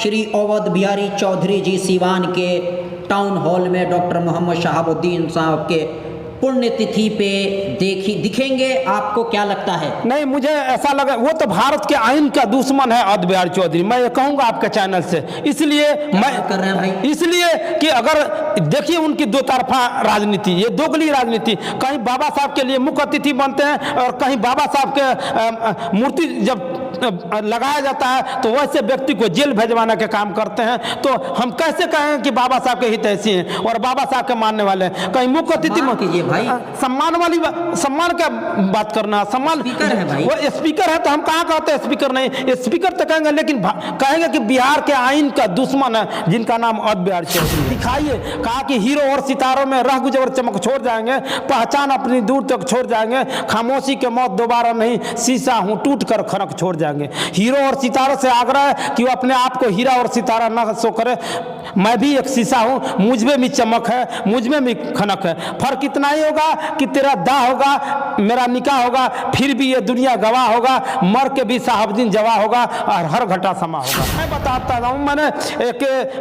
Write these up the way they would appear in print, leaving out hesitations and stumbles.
श्री अवध बिहारी चौधरी जी सीवान के town hall में doctor Mohammad Shahabuddin साहब के पुण्यतिथि पे दिखेंगे, आपको क्या लगता है? नहीं, मुझे ऐसा लगा वो तो भारत के आइन का दुश्मन है अवध बिहारी चौधरी, मैं ये कहूंगा आपके चैनल से। इसलिए मैं कर रहे हैं भाई, इसलिए कि अगर देखिए उनकी दो तरफा राजनीति, ये दोगली राजनीति, कहीं बाबा साहब के लिए मुख्य अतिथि बनते हैं और कहीं बाबा साहब के मूर्ति जब लगाया जाता है तो वैसे व्यक्ति को जेल भेजवाने के काम करते हैं। तो हम कैसे कहें कि बाबा साहब के हितैषी हैं और बाबा साहब के मानने वाले हैं? कहीं मुख्य अतिथि कीजिए भाई, सम्मान वाली सम्मान का बात करना, सम्मान स्पीकर है भाई, वो स्पीकर है तो हम कहाँ कहते हैं स्पीकर नहीं, स्पीकर तो कहेंगे, लेकिन कहेंगे कि बिहार के आइन का दुश्मन है जिनका नाम अवध बिहारी चौधरी। दिखाइए, कहा कि हीरो और सितारों में रह गुजर चमक छोड़ जाएंगे, पहचान अपनी दूर तक छोड़ जाएंगे, खामोशी के मौत दोबारा नहीं, शीशा हूं टूट कर खनक छोड़ जाएंगे। हीरो और सितारों से आग्रह है कि वो अपने आप को हीरा और सितारा न शो करे। मैं भी एक शीशा हूं, मुझ में भी चमक है, मुझ में भी खनक है। फर्क इतना ही होगा कि तेरा दाह होगा, मेरा निकाह होगा, फिर भी ये दुनिया गवाह होगा, मर के भी साहबुद्दीन जवाह होगा और हर घटा समा होगा। मैं बताता हूं,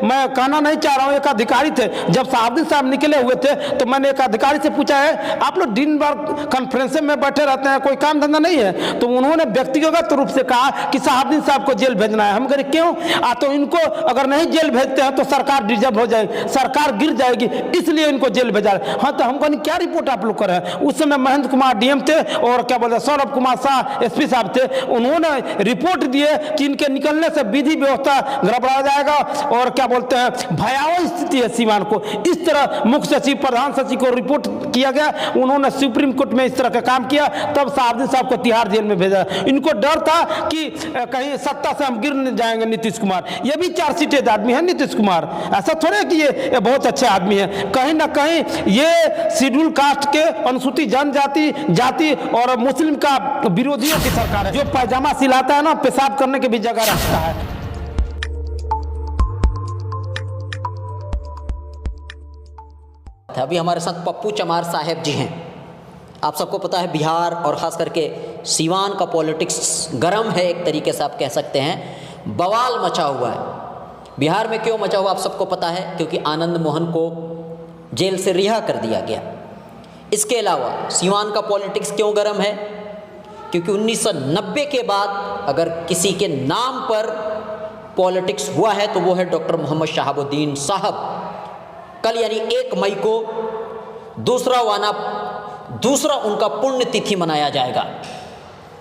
मैं कहना नहीं चाह रहा हूं, एक अधिकारी थे, जब साहबुद्दीन साहब निकले हुए थे तो मैंने एक अधिकारी से पूछा है आप लोग दिन भर कॉन्फ्रेंस में बैठे रहते हैं, कोई काम धंधा नहीं है? तो उन्होंने व्यक्तिगत रूप से कहा कि साहबुद्दीन साहब को जेल भेजना है। हम कहे क्यों? तो इनको अगर नहीं जेल भेजते हैं तो सरकार डिजर्व हो जाएगी, सरकार गिर जाएगी, इसलिए इनको जेल भेजा। हाँ, तो हम कहने क्या रिपोर्ट आप लोग कर रहे हैं? उस समय महेंद्र कुमार डीएम थे और क्या बोलते सौरभ कुमार शाह एसपी साहब थे, उन्होंने रिपोर्ट दिए कि इनके निकलने से विधि व्यवस्था गड़बड़ा जाएगा और क्या बोलते हैं भयावह स्थिति है सीवान को। इस तरह मुख्य सचिव प्रधान सचिव को रिपोर्ट किया गया, उन्होंने सुप्रीम कोर्ट में इस तरह का काम किया, तब साहबुद्दीन साहब को तिहाड़ जेल में भेजा। इनको डर था कि कहीं सत्ता से हम गिर जाएंगे नीतीश कुमार, ये भी चार्जशीटेड आदमी है नीतीश कुमार, ऐसा थोड़े कि ये बहुत अच्छे आदमी है। कहीं ना कहीं ये शेड्यूल कास्ट के अनुसूचित जनजाति जाति और मुस्लिम का विरोधियों की सरकार है। जो पैजामा सिलाता है ना, पेशाब करने की भी जगह रखता है। अभी हमारे साथ पप्पू चमार साहब जी हैं। आप सबको पता है बिहार और ख़ास करके सीवान का पॉलिटिक्स गरम है, एक तरीके से आप कह सकते हैं, बवाल मचा हुआ है। बिहार में क्यों मचा हुआ आप सबको पता है, क्योंकि आनंद मोहन को जेल से रिहा कर दिया गया। इसके अलावा सीवान का पॉलिटिक्स क्यों गरम है, क्योंकि 1990 के बाद अगर किसी के नाम पर पॉलिटिक्स हुआ है तो वो है डॉक्टर मोहम्मद शहाबुद्दीन साहब। कल यानी 1 मई को दूसरा उनका पुण्यतिथि मनाया जाएगा।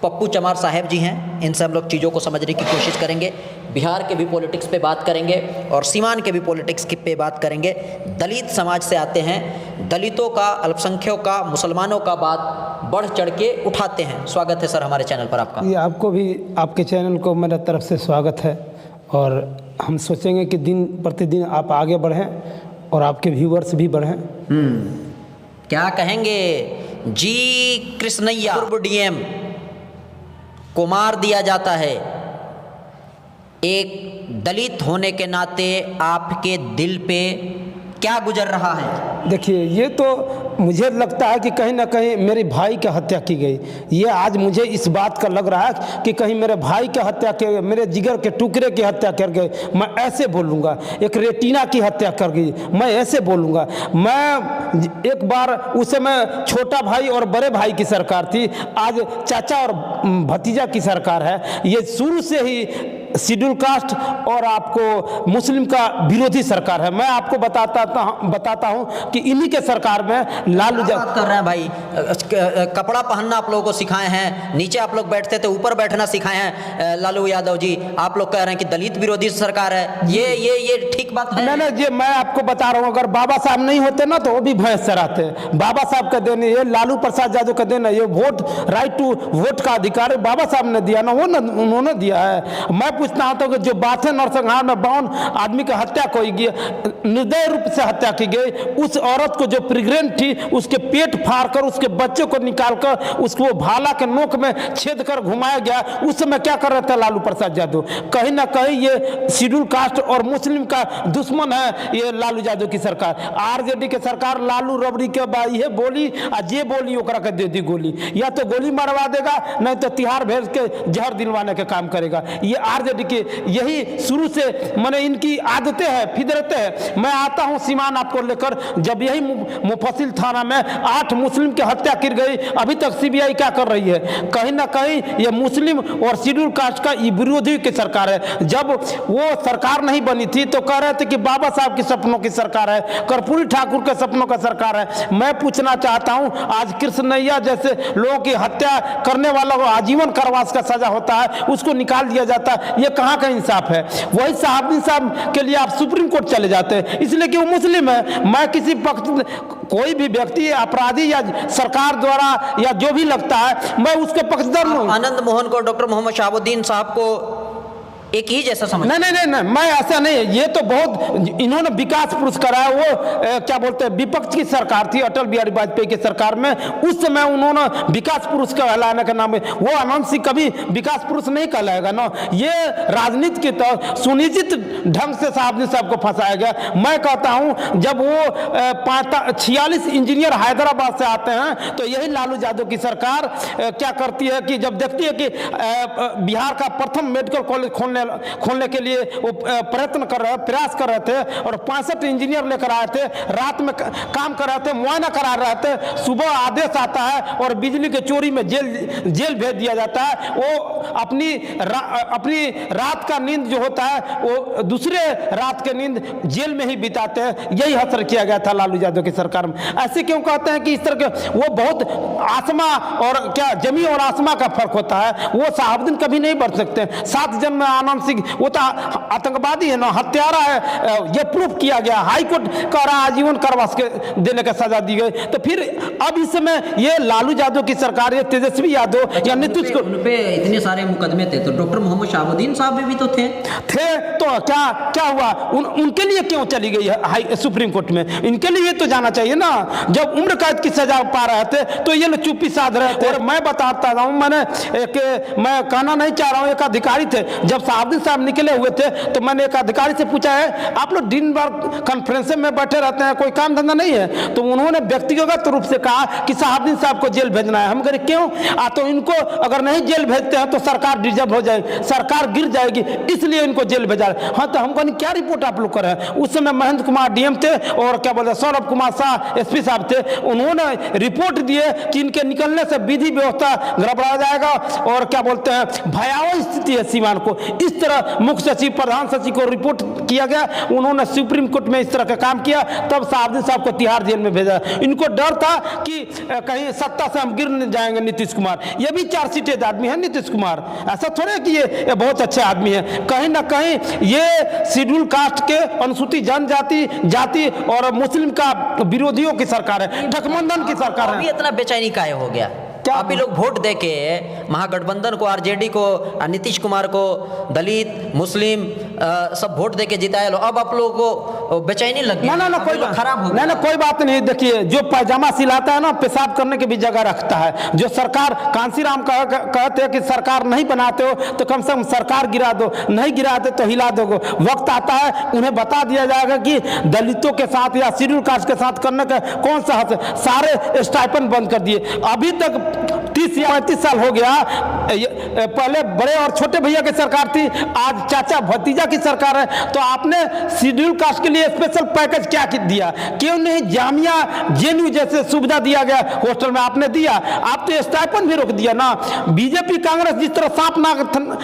पप्पू चमार साहब जी हैं, इनसे हम लोग चीज़ों को समझने की कोशिश करेंगे। बिहार के भी पॉलिटिक्स पे बात करेंगे और सीवान के भी पॉलिटिक्स पे बात करेंगे। दलित समाज से आते हैं, दलितों का, अल्पसंख्यकों का, मुसलमानों का बात बढ़ चढ़ के उठाते हैं। स्वागत है सर हमारे चैनल पर आपका। ये आपको भी, आपके चैनल को मेरे तरफ से स्वागत है और हम सोचेंगे कि दिन प्रतिदिन आप आगे बढ़ें और आपके व्यूअर्स भी बढ़ें। क्या कहेंगे? जी कृष्णैया पूर्व डीएम को मार दिया जाता है। एक दलित होने के नाते आपके दिल पे क्या गुजर रहा है? देखिए, ये तो मुझे लगता है कि कहीं ना कहीं मेरे भाई की हत्या की गई। ये आज मुझे इस बात का लग रहा है कि कहीं मेरे भाई की हत्या की, मेरे जिगर के टुकड़े की हत्या कर गए, मैं ऐसे बोलूँगा। एक रेटिना की हत्या कर गई, मैं ऐसे बोलूँगा। मैं एक बार उस समय छोटा भाई और बड़े भाई की सरकार थी, आज चाचा और भतीजा की सरकार है। ये शुरू से ही शेड्यूल कास्ट और आपको मुस्लिम का विरोधी सरकार है। मैं आपको बताता हूं कि इन्हीं के सरकार में लालू बात कर रहे हैं भाई। कपड़ा पहनना आप लोगों को सिखाए हैं, नीचे आप लोग बैठते थे, ऊपर बैठना सिखाए हैं लालू यादव जी। आप लोग कह रहे हैं कि दलित विरोधी सरकार है, ये ठीक बात है? नहीं, ये मैं आपको बता रहा हूँ, अगर बाबा साहब नहीं होते ना तो वो भी भैंस चराते। बाबा साहब का देन, ये लालू प्रसाद यादव का देन, ये वोट, राइट टू वोट का अधिकार बाबा साहब ने दिया ना, वो ना उन्होंने दिया है। मैं पूछता हूं तो जो बात है नरसंहार में 52 आदमी की हत्या की गई, निर्दय रूप से हत्या की गई। उस औरत को जो प्रेग्नेंट थी उसके पेट फाड़कर उसके बच्चे को निकालकर उसको भाला के नोक में छेद कर घुमाया गया। उस समय क्या कर रहे थे लालू प्रसाद यादव? कहीं ना कहीं ये शेड्यूल कास्ट और मुस्लिम का दुश्मन है ये लालू यादव की सरकार। आरजेडी के सरकार लालू रबड़ी के ये बोली आ जे बोली ओकरा के दे दी गोली, या तो गोली मरवा देगा नहीं तो तिहाड़ भेज के जहर दिलवाने के काम करेगा। ये आरजेडी आरजेडी की यही शुरू से मैंने इनकी आदतें हैं, फितरतें हैं। मैं आता हूं सीमान आपको लेकर, जब यही मुफस्सिल थाना में 8 मुस्लिम की हत्या की गई, अभी तक सीबीआई क्या कर रही है? कहीं ना कहीं ये मुस्लिम और शेड्यूल कास्ट का विरोधी की सरकार है। जब वो सरकार नहीं बनी थी तो कह रहे थे कि बाबा साहब के सपनों की सरकार है, कर्पूरी ठाकुर के सपनों का सरकार है। मैं पूछना चाहता हूं, आज कृष्णैया जैसे लोगों की हत्या करने वाला को आजीवन कारावास का सजा होता है, उसको निकाल दिया जाता है, ये कहां का इंसाफ है? वही शहाबुद्दीन साहब के लिए आप सुप्रीम कोर्ट चले जाते हैं, इसलिए कि वो मुस्लिम है। मैं किसी पक्ष, कोई भी व्यक्ति अपराधी या सरकार द्वारा या जो भी लगता है, मैं उसके पक्षधर हूं। आनंद मोहन को, डॉक्टर मोहम्मद शहाबुद्दीन साहब को एक ही जैसा समझ? नहीं, मैं ऐसा नहीं, ये तो बहुत इन्होंने विकास पुरुष कराया। वो क्या बोलते हैं, विपक्ष की सरकार थी अटल बिहारी वाजपेयी की सरकार में, उस समय उन्होंने विकास पुरुष कहलाने का नाम है। वो आनंद सिंह कभी विकास पुरुष नहीं कहलाएगा ना। ये राजनीति की तो सुनिश्चित ढंग से शहाबुद्दीन साहब को फंसाया गया। मैं कहता हूं, जब वो 46 इंजीनियर हैदराबाद से आते हैं तो यही लालू यादव की सरकार क्या करती है कि जब देखती है कि बिहार का प्रथम मेडिकल कॉलेज खोलने के लिए वो प्रयत्न कर रहे, प्रयास कर रहे थे, और 65 इंजीनियर लेकर आए थे, रात में काम कर रहे थे, मुआयना करा रहे थे, सुबह आदेश आता है और बिजली के चोरी में जेल भेज दिया जाता है। वो अपनी रात का नींद जो होता है वो दूसरे रात के नींद जेल में ही बिताते हैं। यही असर किया गया था लालू यादव की सरकार में। ऐसे क्यों कहते हैं कि इस तरह के, वो बहुत आसमां और क्या जमी और आसमां का फर्क होता है। वो शहाबुद्दीन कभी नहीं बढ़ सकते। 7 जन्म में आनंद सिंह, वो तो आतंकवादी है ना, हत्यारा है, ये प्रूफ किया गया। हाईकोर्ट कह रहा आजीवन कारावास के देने का सजा दी गई। तो फिर अब इस समय ये लालू यादव की सरकार, ये तेजस्वी यादव या नीतीश को, उन पे इतने सारे मुकदमे थे, तो डॉक्टर मोहम्मद शहाबुद्दीन साहब भी तो थे तो क्या हुआ? उनके लिए क्यों चली गई है सुप्रीम कोर्ट में? इनके लिए तो जाना चाहिए ना। जब उम्र कैद की सजा पा रहे थे तो ये लोग चुप्पी साध रहे थे। और मैं बताता हूं, मैं कहना नहीं चाह रहा हूं, एक अधिकारी थे, जब शहाबुद्दीन साहब निकले हुए थे तो मैंने एक अधिकारी से पूछा है, आप लोग दिन भर कॉन्फ्रेंस में बैठे रहते हैं, कोई काम धंधा नहीं है? तो उन्होंने व्यक्तिगत रूप से कहा कि शहाबुद्दीन साहब को जेल भेजना है। हम कह रहे क्यों? तो इनको अगर नहीं जेल भेजते हैं तो सरकार डिजर्व हो जाएगी, सरकार गिर जाएगी, इसलिए इनको जेल भेजा। हाँ, तो हमको नहीं, क्या रिपोर्ट आप लोग कर रहे हैं? उस समय महेंद्र कुमार डीएम थे और क्या बोलते सौरभ कुमार शाह एसपी साहब थे। उन्होंने रिपोर्ट दिए कि इनके निकलने से विधि व्यवस्था गड़बड़ा जाएगा और क्या बोलते हैं भयावह स्थिति है सीमान को। इस तरह मुख्य सचिव, प्रधान सचिव को रिपोर्ट किया गया, उन्होंने सुप्रीम कोर्ट में इस तरह का काम किया, तब शहाबुद्दीन साहब को तिहाड़ जेल में भेजा। इनको डर था कि कहीं सत्ता से हम गिर जाएंगे। नीतीश कुमार, ये भी चार्जशीटेड आदमी है नीतीश कुमार, ऐसा थोड़े कि ये बहुत अच्छे आदमी है। कहीं ना कहीं ये शेड्यूल कास्ट के, अनुसूचित जनजाति, जाति और मुस्लिम का विरोधियों की सरकार है, ठकबंधन की सरकार है। अभी इतना बेचैनी काहे हो गया? अभी लोग वोट देके महागठबंधन को, आरजेडी को, नीतीश कुमार को, दलित, मुस्लिम सब वोट देके जिताए लो, अब आप लोगों को बेचैनी लग गई? ना कोई बात खराब हो गया। ना कोई बात नहीं। देखिए, जो पैजामा सिलाता है ना, पेशाब करने की भी जगह रखता है। जो सरकार, कांसीराम कहते हैं कि सरकार नहीं बनाते हो तो कम से कम सरकार गिरा दो, नहीं गिराते तो हिला दो। वक्त आता है उन्हें बता दिया जाएगा कि दलितों के साथ या शेड्यूल कास्ट के साथ करने का कौन सा हक है। सारे स्टाइपेंड बंद कर दिए। अभी तक 30 या 35 साल हो गया। पहले बड़े और छोटे भैया की सरकार थी, आज चाचा भतीजा की सरकार है। तो आपने शेड्यूल कास्ट के लिए स्पेशल पैकेज क्या दिया? क्यों नहीं जामिया जेएनयू जैसे सुविधा दिया गया हॉस्टल में, आपने दिया? आप तो स्टाइपेंड भी रोक दिया ना। बीजेपी कांग्रेस जिस तरह सांप नाग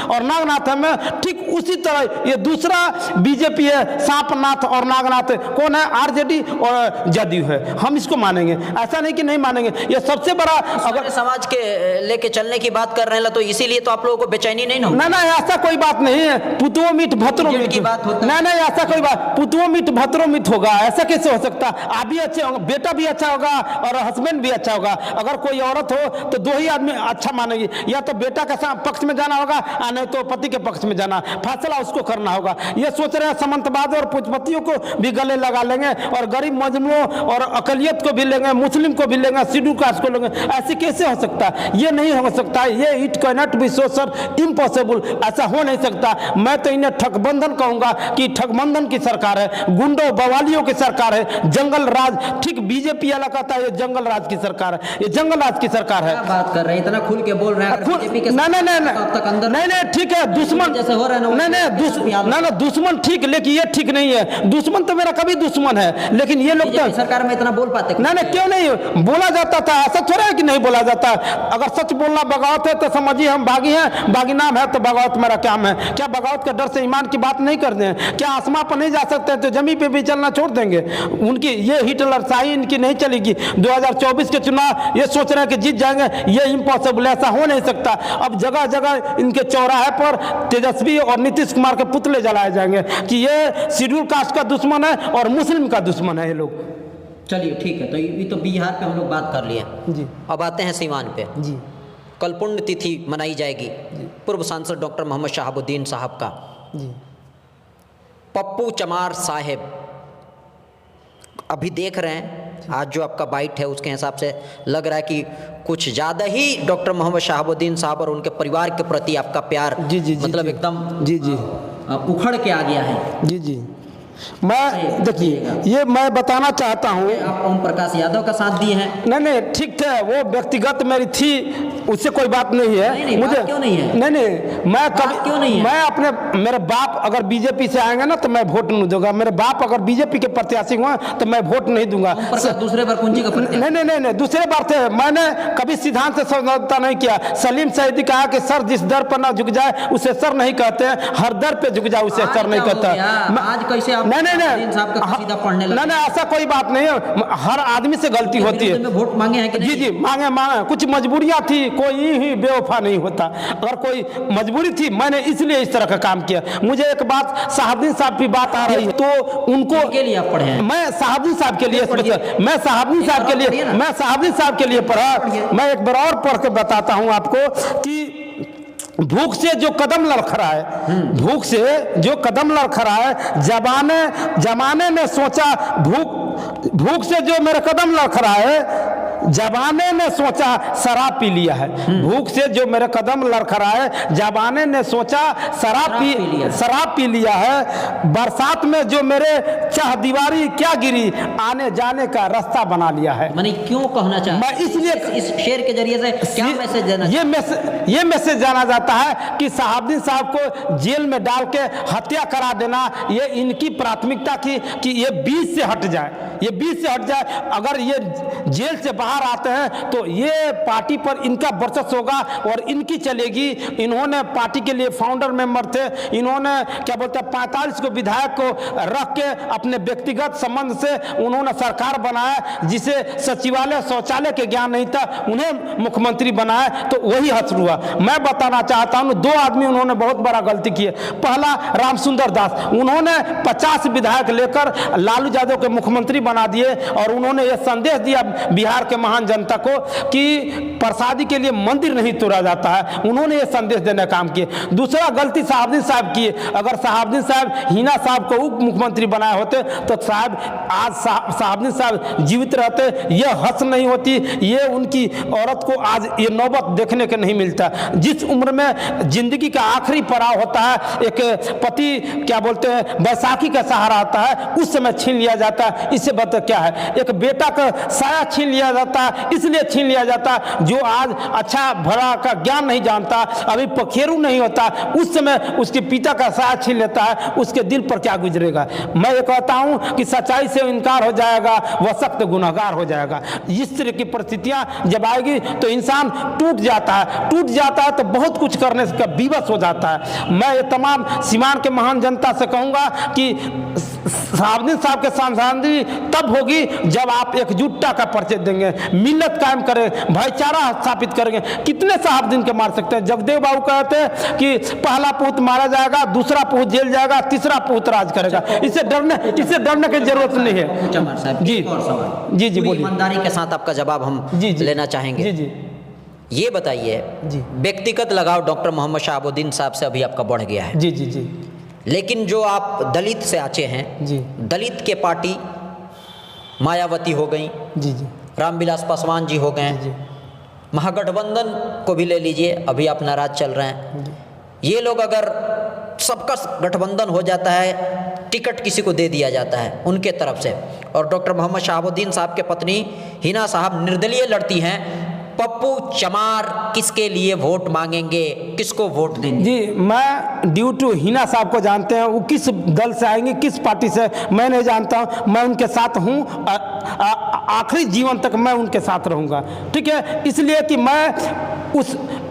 और नागनाथ है में, ठीक उसी तरह ये दूसरा बीजेपी है, सांपनाथ और नागनाथ। कौन है? आरजेडी और जदयू है। हम इसको मानेंगे, ऐसा नहीं कि नहीं मानेंगे। ये सबसे बड़ा, अगर समाज के लेके चलने की बात कर रहे हैं तो इसीलिए तो आप लोगों को बेचैनी नहीं होगी? ना ऐसा कोई बात नहीं है। पुतुओं मीठ भतरों मीठ की बात होती है। ना ऐसा कोई बात, पुतुओं मीठ भतरों मीठ होगा, ऐसा कैसे हो सकता? आप भी अच्छे होंगे, बेटा भी अच्छा होगा और हस्बैंड भी अच्छा होगा। अगर कोई औरत हो तो 2 ही आदमी अच्छा मानेगी, या तो बेटा के पक्ष में जाना होगा या नहीं तो पति के पक्ष में जाना, फैसला उसको करना होगा। ये सोच रहे हैं समंतवाद और पूंजीपतियों को भी गले लगा लेंगे और गरीब मजलूमों और अकलियत को भी लेंगे, मुस्लिम को भी लेंगे, शेड्यूल कास्ट को लेंगे। ऐसे कैसे हो सकता है? ये नहीं हो सकता, ये it cannot be so sir, impossible, ऐसा हो नहीं सकता। मैं तो इन्हें ठगबंधन कहूंगा कि ठगबंधन की सरकार है, गुंडों बवालियों की सरकार है, जंगल राज। ठीक बीजेपी वाला कहता है ये जंगल राज की सरकार है, ये जंगल राज की सरकार है। बात कर रहे हैं, इतना खुल के बोल रहे हैं। नहीं ठीक है, दुश्मन जैसे हो रहा है नहीं दुश्मन ठीक, लेकिन ये ठीक नहीं है। दुश्मन तो मेरा कभी दुश्मन है, लेकिन ये लोग तो सरकार में इतना बोल पाते नहीं, क्यों नहीं बोला जाता था? ऐसा थोड़ा है कि नहीं बोला जाता। अगर सच बोलना बगावत है तो समझिए हम बागी हैं, बागी नाम है तो बगावत मेरा काम है। क्या बगावत का डर से ईमान की बात नहीं करते हैं? क्या आसमां पर नहीं जा सकते तो जमीन पे भी चलना छोड़ देंगे? उनकी ये हिटलर शाही इनकी नहीं चलेगी। 2024 के चुनाव ये सोच रहे हैं कि जीत जाएंगे, ये इम्पॉसिबल, ऐसा हो नहीं सकता। अब जगह जगह इनके चौराहे पर तेजस्वी और नीतीश कुमार के पुतले जलाए जाएंगे कि ये शेड्यूल कास्ट का दुश्मन है और मुस्लिम का दुश्मन है ये लोग। चलिए ठीक है, तो ये तो बिहार पे हम लोग बात कर लिए जी। अब आते हैं सीवान पे। जी। कल पुण्यतिथि मनाई जाएगी पूर्व सांसद डॉक्टर मोहम्मद शहाबुद्दीन साहब का। जी। पप्पू चमार साहेब, अभी देख रहे हैं आज जो आपका बाइट है उसके हिसाब से लग रहा है कि कुछ ज़्यादा ही डॉक्टर मोहम्मद शहाबुद्दीन साहब और उनके परिवार के प्रति आपका प्यार मतलब एकदम जी उखड़ के आ गया है। जी। मैं देखिए, ये मैं बताना चाहता हूँ, आप ओम प्रकाश यादव का साथ दिए हैं। नहीं ठीक है, वो व्यक्तिगत मेरी थी, उससे कोई बात नहीं है। नहीं, मुझे क्यों नहीं है? नहीं मैं कभी क्यों नहीं है? मैं अपने मेरे बाप अगर बीजेपी से आएंगे ना तो मैं वोट नहीं दूंगा। मेरे बाप अगर बीजेपी के प्रत्याशी हुआ तो मैं वोट नहीं दूंगा। दूसरे बार कुंजी का नहीं दूसरे बार थे, मैंने कभी सिद्धांत से समझौता नहीं किया। सलीम सैदी कहा कि सर जिस दर पर ना झुक जाए उसे सर नहीं कहते, हर दर पे झुक जाए उसे सर नहीं कहता। आज कैसे नहीं ऐसा कोई बात नहीं है, हर आदमी से गलती होती है। वोट मांगे हैं कि नहीं? जी मांगे, कुछ मजबूरियां थी, कोई ही बेवफा नहीं होता। अगर कोई मजबूरी थी मैंने इसलिए इस तरह का काम किया। मुझे एक बात शहाबुद्दीन साहब की बात आ रही है तो उनको के लिए आप पढ़े हैं? मैं शहाबुद्दीन साहब के लिए मैं शहाबुद्दीन साहब के लिए पढ़ा। मैं एक बार और पढ़ के बताता हूँ आपको कि भूख से जो कदम लड़खड़ा है, भूख से जो कदम लड़खड़ा है, जमाने ने सोचा भूख से जो मेरे कदम लड़खड़ा है, जमाने ने सोचा शराब पी लिया है। भूख से जो मेरे कदम लड़खड़ा है, जमाने ने सोचा शराब पी लिया है। बरसात में जो मेरे चाह दीवारी क्या गिरी, आने जाने का रास्ता बना लिया है। मैंने क्यों कहना चाहा, मैं इसलिए इस शेर के जरिए से क्या मैसेज देना, ये मैसेज जाना जाता है कि शहाबुद्दीन साहब को जेल में डाल के हत्या करा देना, ये इनकी प्राथमिकता थी कि ये बीच से हट जाए, अगर ये जेल से बाहर आते हैं तो ये पार्टी पर इनका वर्चस्व होगा और इनकी चलेगी। इन्होंने पार्टी के लिए फाउंडर मेंबर थे, इन्होंने क्या बोलते हैं 45 को विधायक को रख के अपने व्यक्तिगत संबंध से उन्होंने सरकार बनाया, जिसे सचिवालय शौचालय के ज्ञान नहीं था, उन्हें मुख्यमंत्री बनाया, तो वही हश्र हुआ। मैं बताना चाहता हूँ 2 आदमी उन्होंने बहुत बड़ा गलती की है। पहला रामसुंदर दास, उन्होंने 50 विधायक लेकर लालू यादव के मुख्यमंत्री बना दिए और उन्होंने यह संदेश दिया बिहार के महान जनता को कि प्रसादी के लिए मंदिर नहीं तोड़ा जाता है। उन्होंने यह संदेश देने का काम किए। दूसरा गलती शहाबुद्दीन साहब की, अगर शहाबुद्दीन साहब हिना साहब को उप मुख्यमंत्री बनाए होते तो शायद आज शहाबुद्दीन साहब जीवित रहते, यह हंस नहीं होती, ये उनकी औरत को आज ये नौबत देखने के नहीं मिलता। जिस उम्र में जिंदगी का आखिरी पड़ाव होता है, एक पति क्या बोलते हैं बैसाखी का सहारा आता है, उस समय छीन लिया जाता है। इससे बता क्या है, एक बेटा का साया छीन लिया जाता है, इसलिए छीन लिया जाता जो आज अच्छा भला का ज्ञान नहीं जानता, अभी पखेरु नहीं होता, उस समय उसके पिता का साया छीन लेता है, उसके दिल पर क्या गुजरेगा। मैं ये कहता हूं कि सच्चाई से इनकार हो जाएगा, वह सख्त गुनहगार हो जाएगा। इस तरह की परिस्थितियां जब आएगी तो इंसान टूट जाता है तो बहुत कुछ करने का विवश हो जाता है। मैं ये तमाम सीवान के महान जनता से कहूंगा कि शहाबुद्दीन साहब के सांसदी तब होगी जब आप एकजुटता का परिचय देंगे, मिल्लत कायम करें, भाईचारा स्थापित करेंगे। कितने शहाबुद्दीन के मार सकते हैं? जगदेव बाबू कहते हैं कि पहला पूत मारा जाएगा, दूसरा पूत जेल जाएगा, तीसरा पूत राज करेगा। इससे डरने की जरूरत नहीं है। चमार साहब जी बोलिए। ईमानदारी के साथ आपका जवाब हम लेना चाहेंगे। जी ये बताइए, व्यक्तिगत लगाव डॉक्टर मोहम्मद शहाबुद्दीन साहब से अभी आपका बढ़ गया है। जी लेकिन जो आप दलित से आचे हैं, दलित के पार्टी मायावती हो गई, जी रामविलास पासवान जी हो गए, महागठबंधन को भी ले लीजिए, अभी आप नाराज चल रहे हैं। ये लोग अगर सबका गठबंधन हो जाता है, टिकट किसी को दे दिया जाता है उनके तरफ से, और डॉक्टर मोहम्मद शहाबुद्दीन साहब के पत्नी हिना साहब निर्दलीय लड़ती हैं, पप्पू चमार किसके लिए वोट मांगेंगे, किसको वोट देंगे? जी, मैं ड्यू टू हिना साहब को जानते हैं, वो किस दल से आएंगे, किस पार्टी से, मैं नहीं जानता हूँ। मैं उनके साथ हूँ, आखिरी जीवन तक मैं उनके साथ रहूँगा, ठीक है। इसलिए कि मैं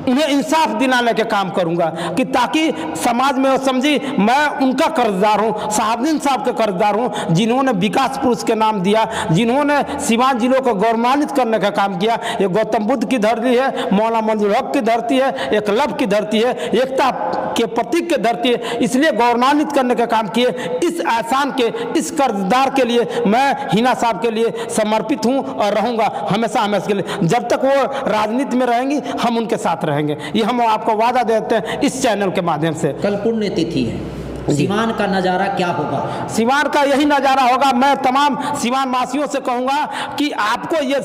उन्हें इंसाफ दिलाने के काम करूंगा कि ताकि समाज में वो समझी मैं उनका कर्जदार हूं, शहाबुद्दीन साहब के कर्जदार हूं, जिन्होंने विकास पुरुष के नाम दिया, जिन्होंने सीवान जिलों को गौरवान्वित करने का काम किया। ये गौतम बुद्ध की धरती है, मौलाना मंजूर हक की धरती है, एकलव्य की धरती है, एकता के प्रतीक की धरती है। इसलिए गौरवान्वित करने का काम किए। इस एहसान के, इस कर्जदार के लिए मैं हिना साहब के लिए समर्पित हूँ और रहूँगा हमेशा हमेशा के लिए। जब तक वो राजनीति में रहेंगी हम उनके साथ रहेंगे, ये हम आपको वादा देते हैं इस चैनल के माध्यम से। कल पुण्यतिथि है, सीवान का नज़ारा क्या होगा? सीवान का यही नज़ारा होगा। मैं तमाम सीवान वासियों से कहूँगा कि आपको ये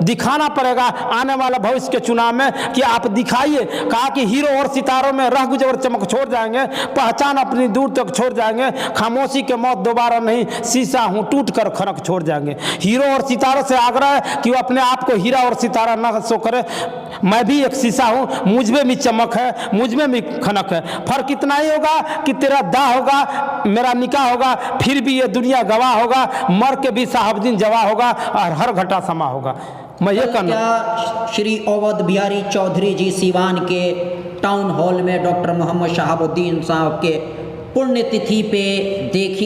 दिखाना पड़ेगा आने वाला भविष्य के चुनाव में कि आप दिखाइए। कहा कि हीरो और सितारों में रह गुजर चमक छोड़ जाएंगे, पहचान अपनी दूर तक छोड़ जाएंगे, खामोशी के मौत दोबारा नहीं, शीशा हूँ टूट कर खनक छोड़ जाएंगे। हीरो और सितारों से आग्रह है कि वो अपने आप को हीरा और सितारा न शो करे। मैं भी एक शीशा हूँ, मुझ में भी चमक है, मुझ में भी खनक है। फर्क इतना ही होगा कि तेरा होगा, मेरा निकाह होगा, फिर भी ये दुनिया गवाह होगा, मर के भी शहाबुद्दीन जवाह होगा और हर घटा समा होगा। मैं ये कहना, क्या श्री अवध बिहारी चौधरी जी सीवान के टाउन हॉल में डॉक्टर मोहम्मद शहाबुद्दीन साहब के पुण्यतिथि पे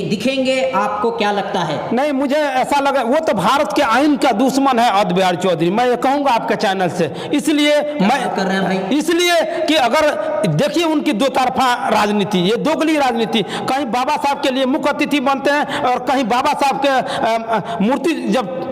दिखेंगे? आपको क्या लगता है? नहीं, मुझे ऐसा लगा वो तो भारत के आइन का दुश्मन है अवध बिहारी चौधरी। मैं ये कहूँगा आपके चैनल से, इसलिए मैं कर रहे हैं भाई, इसलिए कि अगर देखिए उनकी दो तरफा राजनीति, ये दोगली राजनीति, कहीं बाबा साहब के लिए मुख्य अतिथि बनते हैं और कहीं बाबा साहब के मूर्ति जब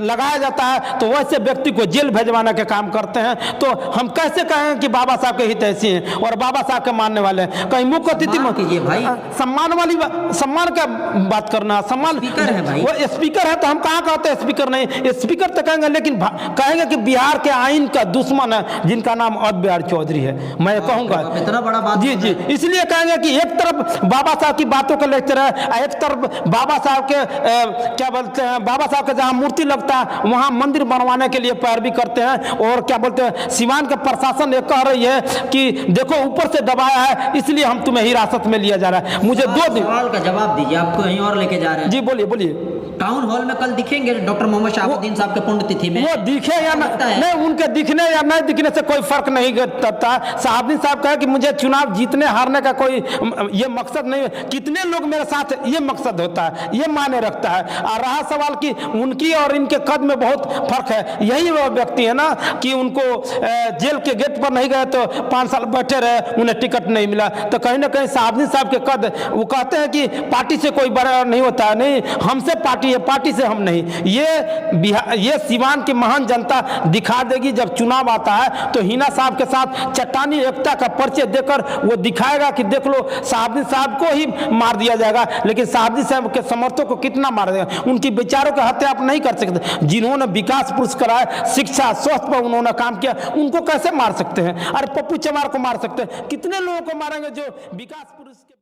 लगाया जाता है तो वैसे व्यक्ति को जेल भेजवाने के काम करते हैं। तो हम कैसे कहें कि बाबा साहब के हितैषी हैं और बाबा साहब के मानने वाले हैं? कहीं मुख्य अतिथि भाई, सम्मान वाली सम्मान का बात करना, सम्मान स्पीकर है भाई, वो स्पीकर है तो हम कहाँ कहते हैं स्पीकर नहीं? स्पीकर तो कहेंगे, लेकिन कहेंगे कि बिहार के आइन का दुश्मन है जिनका नाम अवध बिहारी चौधरी है। मैं कहूँगा इतना बड़ा बात, जी जी, इसलिए कहेंगे कि एक तरफ बाबा साहब की बातों को लेक्चर है, एक तरफ बाबा साहब के क्या बोलते हैं, बाबा साहब के जहाँ मूर्ति लगता है वहाँ मंदिर बनवाने के लिए पैरवी करते हैं। और क्या बोलते हैं, सीवान के प्रशासन ये कह रही है कि देखो ऊपर से दबाया है इसलिए हम तुम्हें हिरासत में लिया जा रहा है। मुझे 2 दिन सवाल का जवाब दीजिए, आपको कहीं और लेके जा रहे हैं। जी बोलिए बोलिए। टाउन हॉल में कल दिखेंगे डॉक्टर मोहम्मद शहाबुद्दीन साहब के पुण्यतिथि में? वो दिखे या नहीं, उनके दिखने या नहीं दिखने से कोई फर्क नहीं करता। शहाबुद्दीन साहब कहे कि मुझे चुनाव जीतने हारने का कोई ये मकसद नहीं है, कितने लोग मेरे साथ, ये मकसद होता है, ये माने रखता है। और रहा सवाल कि उनकी और इनके कद में बहुत फर्क है, यही वो व्यक्ति है ना कि उनको जेल के गेट पर नहीं गए तो 5 साल बैठे रहे, उन्हें टिकट नहीं मिला। तो कहीं ना कहीं शहाबुद्दीन साहब के कद, वो कहते हैं कि पार्टी से कोई बड़ा नहीं होता है, नहीं हमसे पार्टी है, पार्टी से हम नहीं। ये सीवान की महान जनता दिखा देगी जब चुनाव आता है तो हिना साहब के साथ चट्टानी एकता का परिचय देकर वो दिखाएगा कि देख लो शहाबुद्दीन साहब को ही मार दिया जाएगा, लेकिन शहाबुद्दीन साहब के समर्थकों को कितना मार देगा। उनकी विचारों की हत्या आप नहीं कर सकते। जिन्होंने विकास पुरुष कराया, शिक्षा स्वास्थ्य पर उन्होंने काम किया, उनको कैसे मार सकते हैं? अरे पप्पू चमार को मार सकते हैं, कितने लोगों को मारेंगे जो विकास पुरुष